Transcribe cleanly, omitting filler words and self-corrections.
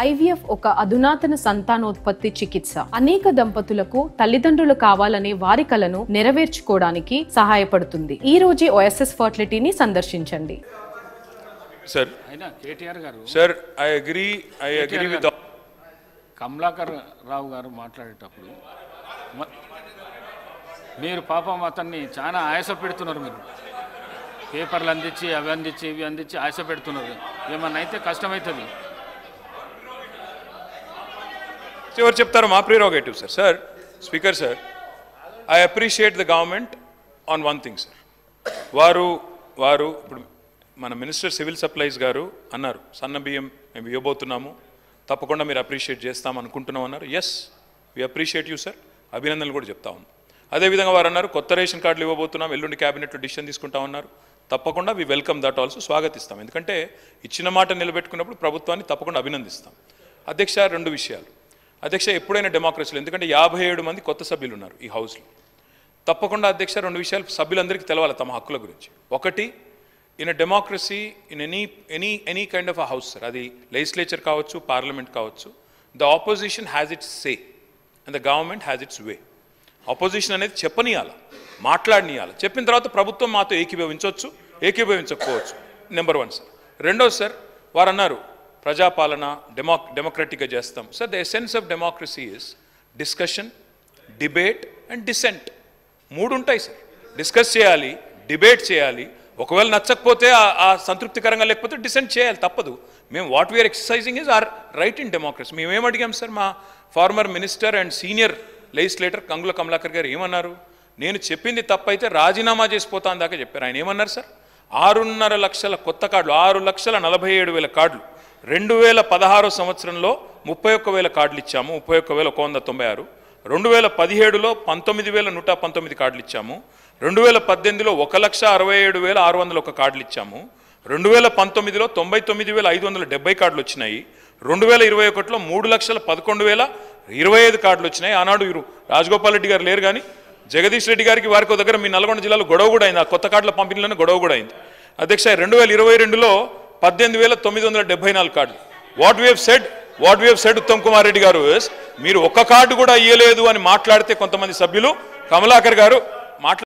IVF ఒక అధునాతన సంతానోత్పత్తి చికిత్స. అనేక దంపతులకు తల్లిదండ్రులు కావాలనే వారి కలను నెరవేర్చుకోవడానికి సహాయపడుతుంది. ఈ రోజే ఓఎస్ఎస్ ఫర్టిలిటీని సందర్శించండి. Sir KTR garu sir I agree with Kamalakar Rao garu మాట్లాడేటప్పుడు మీరు పాపం అతన్ని చాలా ఆయాస పెడుతున్నారు. మీరు పేపర్లు అందించి అవి అందించి ఇవి అందించి ఆయాస పెడుతున్నారు. ఏమన్నా అయితే కష్టమవుతుంది. ఎవరు చెప్తారు? మా prerogative sir. Sir speaker sir, I appreciate the government on one thing sir. వారు ఇప్పుడు మన మినిస్టర్ సివిల్ సప్లైస్ గారు అన్నారు, సన్న బియ్యం మేము ఇవ్వబోతున్నాము, తప్పకుండా మీరు అప్రిషియేట్ చేస్తాం అనుకుంటున్నాం అన్నారు. Yes, we appreciate you sir, అభినందనలు కూడా చెప్తా ఉన్నాం. అదేవిధంగా వారు అన్నారు కొత్త రేషన్ కార్డులు ఇవ్వబోతున్నాం, ఎల్లుండి క్యాబినెట్లో డిసిషన్ తీసుకుంటామన్నారు. తప్పకుండా వి వెల్కమ్ దట్ ఆల్సో, స్వాగతిస్తాం. ఎందుకంటే ఇచ్చిన మాట నిలబెట్టుకున్నప్పుడు ప్రభుత్వాన్ని తప్పకుండా అభినందిస్తాం. అధ్యక్ష, రెండు విషయాలు. అధ్యక్ష, ఎప్పుడైనా డెమోక్రసీలో, ఎందుకంటే 57 మంది కొత్త సభ్యులు ఉన్నారు ఈ హౌస్లో, తప్పకుండా అధ్యక్ష రెండు విషయాలు సభ్యులందరికీ తెలవాలి తమ హక్కుల గురించి. ఒకటి, in a democracy in any kind of a house sir, అది లెజిస్లేచర్ కావచ్చు, పార్లమెంట్ కావచ్చు, the opposition has its say and the government has its way. Opposition అనేది చెప్పనియాలి, మాట్లాడనియాలి. చెప్పిన తర్వాత ప్రభుత్వం మాతో ఏకీభవించవచ్చు, ఏకీభవించకపోవచ్చు. Number 1 sir. రెండోది సార్, వారు అన్నారు ప్రజాపాలన డెమోక్రటిక్గా చేస్తాం. Sir the essence of democracy is discussion, debate and dissent. 3 ఉంటాయి సార్. డిస్కస్ చేయాలి, డిబేట్ చేయాలి, ఒకవేళ నచ్చకపోతే ఆ సంతృప్తికరంగా లేకపోతే డిసెంట్ చేయాలి, తప్పదు. మేము what we are exercising is our right in democracy. మేమేం అడిగాం సార్? మా former minister and senior legislator Gangula Kamalakar garu ఏమన్నారు? నేను చెప్పింది తప్పైతే రాజీనామా చేసిపోతాను దాకా చెప్పారు. ఆయన ఏమన్నారు సార్? 6.5 లక్షల కొత్త కార్డులు, 6,47,000 కార్డులు 2016 సంవత్సరంలో 31,000 కార్డులు ఇచ్చాము, 31,196. 2017లో 19,119 కార్డులు ఇచ్చాము. 2018లో 1,67,601 కార్డులు ఇచ్చాము. 2019లో 99,570 కార్డులు వచ్చినాయి. 2021లో 3,11,025 కార్డులు వచ్చినాయి. ఆనాడు రాజగోపాల్ రెడ్డి గారు లేరు కానీ జగదీష్ రెడ్డి గారికి వారికి దగ్గర మీ నల్గొండ జిల్లాలో గొడవ కూడా అయింది. ఆ కొత్త కార్డుల పంపిణీలోనే గొడవ కూడా అయింది. అధ్యక్ష, 2022లో 18,974 కార్డులు. What we have said Uttam Kumar Reddy గారు, మీరు ఒక్క కార్డు కూడా ఇయ్యలేదు అని మాట్లాడితే కొంతమంది సభ్యులు, కమలాకర్ గారు